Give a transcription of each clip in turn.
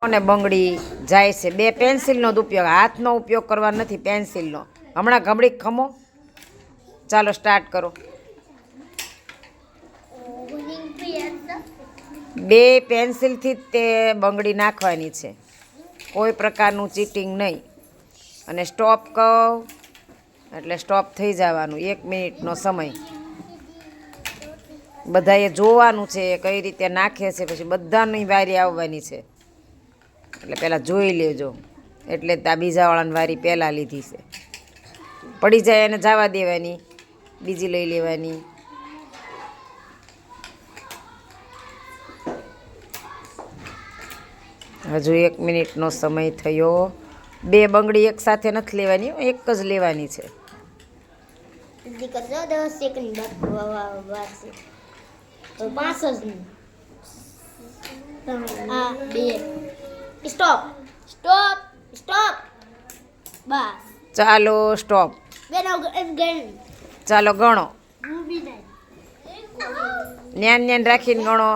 અને બંગડી જાય છે. બે પેન્સિલનો જ ઉપયોગ, હાથનો ઉપયોગ કરવાનો નથી, પેન્સિલનો. હમણાં ઘબડીક ખમો. ચાલો સ્ટાર્ટ કરો. બે પેન્સિલથી જ તે બંગડી નાખવાની છે, કોઈ પ્રકારનું ચીટિંગ નહીં. અને સ્ટોપ કહો એટલે સ્ટોપ થઈ જવાનું. 1 મિનિટનો સમય. બધાએ જોવાનું છે કઈ રીતે નાખે છે, પછી બધાની વારી આવવાની છે. એટલે પહેલાં જોઈ લેજો. એટલે આ બીજાવાળાની વારી પહેલાં લીધી છે. પડી જાય એને જવા દેવાની, બીજી લઈ લેવાની. હજુ 1 મિનિટનો સમય થયો. બે બંગડી એક સાથે નથી લેવાની, એક જ લેવાની છે. Stop stop stop. બસ ચાલો સ્ટોપ. ચાલો ગણો. ન્યાન ન્યાન રાખીને ગણો.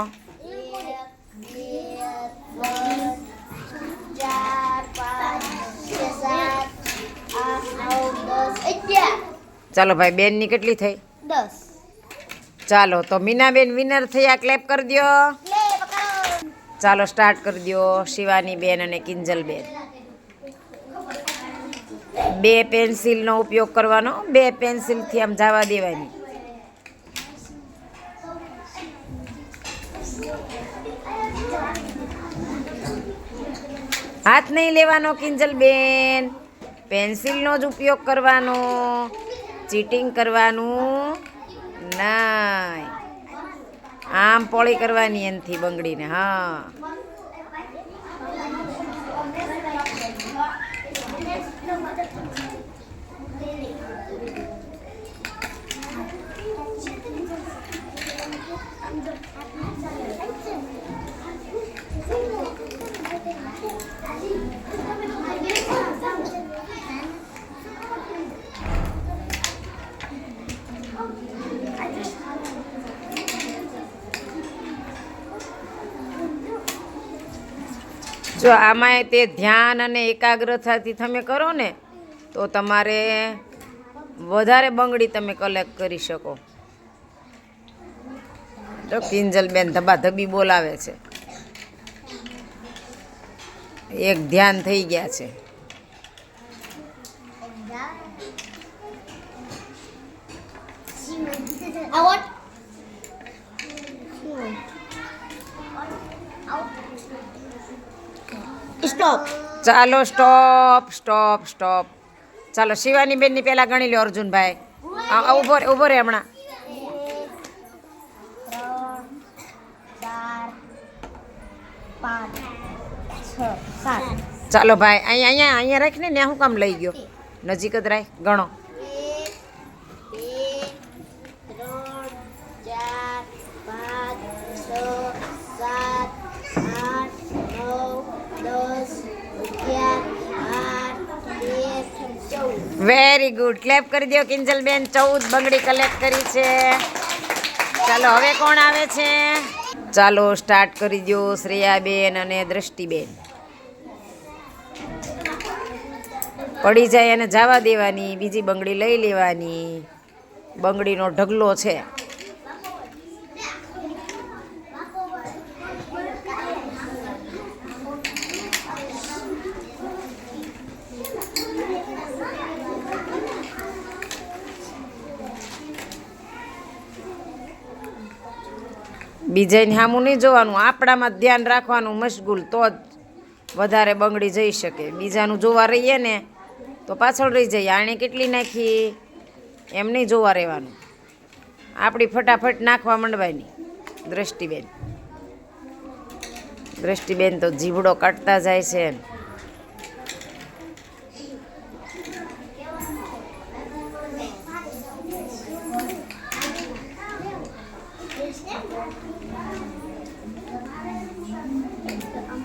ચાલો ભાઈ, બેનની કેટલી થઈ? 10. ચાલો તો મીનાબેન વિનર થયા. ક્લેપ કરી દો. ચાલો સ્ટાર્ટ કરી દો. શિવાની બેન અને કિંજલ બેન. બે પેન્સિલનો ઉપયોગ કરવાનો. બે પેન્સિલથી આમ જવા દેવાની. હાથ નહીં લેવાનો કિંજલ બેન, પેન્સિલનો જ ઉપયોગ કરવાનો. ચીટિંગ કરવાનું નહીં. આમ પોળી કરવાની એનથી બંગડીને. હા, જો આમાં તે ધ્યાન અને એકાગ્રતાથી તમે કરો ને તો તમારે વધારે બંગડી તમે કલેક્ટ કરી શકો. તો કિંજલબેન ધબાધબી બોલાવે છે. એક ધ્યાન થઈ ગયા છે. સ્ટોપ. ચાલો સ્ટોપ સ્ટોપ સ્ટોપ. ચાલો શિવાની બેનની પહેલાં ગણી લો. અર્જુનભાઈ ઉભો રે, ઉભો રે હમણાં. 3, 4, 5, 6, 7. ચાલો ભાઈ, અહીંયા અહીંયા રાખીને ને શું કામ લઈ ગયો? નજીક જ રાખ. ગણો. 1, 2, 3, 4, 5, 6, 7, 8, 9, 10, 11, 12, 13, 14. Very good. ક્લેપ કરી દો કિંજલબેન. 14 બંગડી કલેક્ટ કરી છે. ચાલો હવે કોણ આવે છે? ચાલો સ્ટાર્ટ કરી દો. શ્રેયાબેન અને દ્રષ્ટિબેન. પડી જાય એને જવા દેવાની, બીજી બંગડી લઈ લેવાની. બંગડીનો ઢગલો છે. બીજાને સામું નહીં જોવાનું, આપણામાં ધ્યાન રાખવાનું મશગુલ, તો જ વધારે બંગડી જઈ શકે. બીજાનું જોવા રહીએ ને તો પાછળ રહી જઈએ. આણે કેટલી નાખી એમ નહીં જોવા રહેવાનું, આપણી ફટાફટ નાખવા માંડવાની. દ્રષ્ટિબેન દ્રષ્ટિબેન તો જીવડો કાઢતા જાય છે.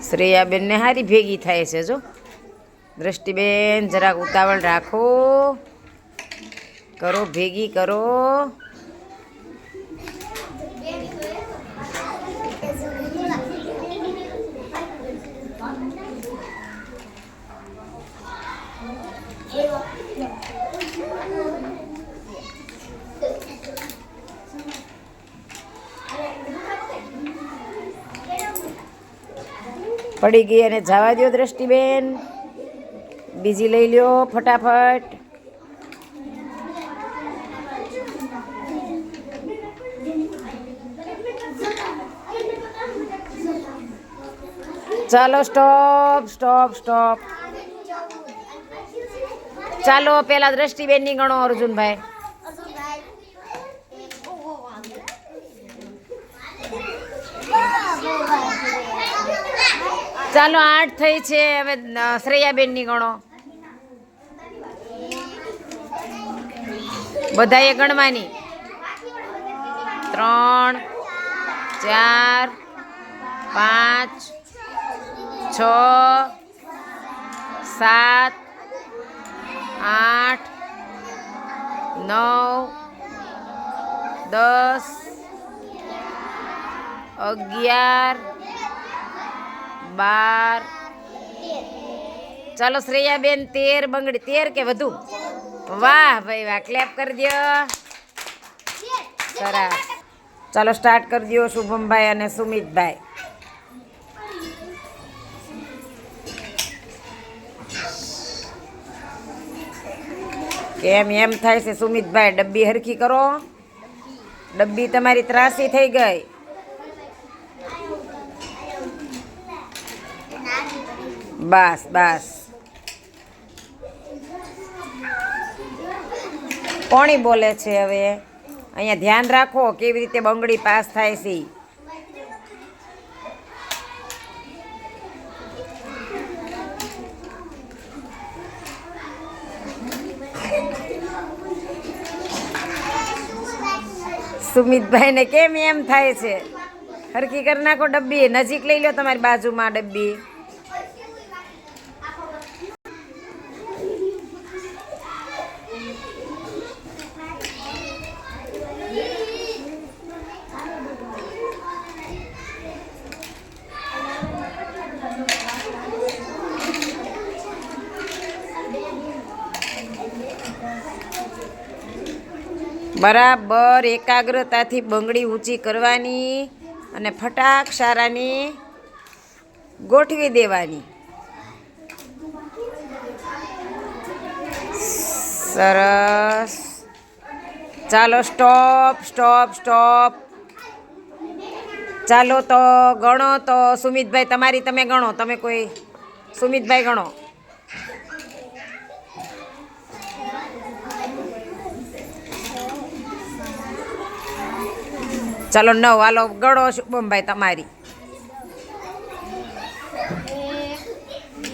શ્રેયાબેનને હારી ભેગી થાય છે. જો દ્રષ્ટિબેન જરાક ઉતાવળ રાખો, કરો ભેગી કરો. પડી ગઈ અને જવા દો દ્રષ્ટિબેન. બીજી લઈ લ્યો ફટાફટ. ચાલો સ્ટોપ સ્ટોપ સ્ટોપ. ચાલો પેલા દ્રષ્ટિબેનની ગણો અર્જુનભાઈ. ચાલો 8 થઈ છે. હવે શ્રેયાબેનની ગણો. બધાએ ગણવાની. 3 4 5 6 7 8 9 10 11 12. ચાલો શ્રેયાબેન 13 બંગડી. 13 કે વધુ? વાહ ભાઈ વાહ, ક્લેપ કરી દો. સરસ. ચાલો સ્ટાર્ટ કરી દો શુભમભાઈ અને સુમિતભાઈ. કેમ એમ થાય છે સુમિતભાઈ? ડબ્બી હરખી કરો. ડબ્બી તમારી ત્રાસી થઈ ગઈ. બસ બસ. કોણી બોલે છે હવે? અહીંયા ધ્યાન રાખો કેવી રીતે બંગડી પાસ થાય છે. સુમિતભાઈને કેમ એમ થાય છે? હરખી કરી નાખો ડબ્બી. નજીક લઈ લો તમારી બાજુમાં ડબ્બી. બરાબર એકાગ્રતાથી બંગડી ઊંચી કરવાની અને ફટાક સારાની ગોઠવી દેવાની. સરસ. ચાલો સ્ટોપ સ્ટોપ સ્ટોપ. ચાલો તો ગણો તો સુમિતભાઈ તમારી તમે ગણો. તમે કોઈ સુમિતભાઈ ગણો. ચાલો 9. હાલો ગણો શુભમભાઈ તમારી. 1 2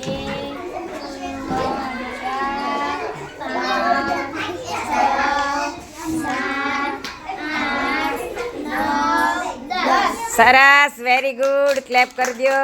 3 4 5 6 7 8 9 10. સરસ. Very good. ક્લેપ કરી દો.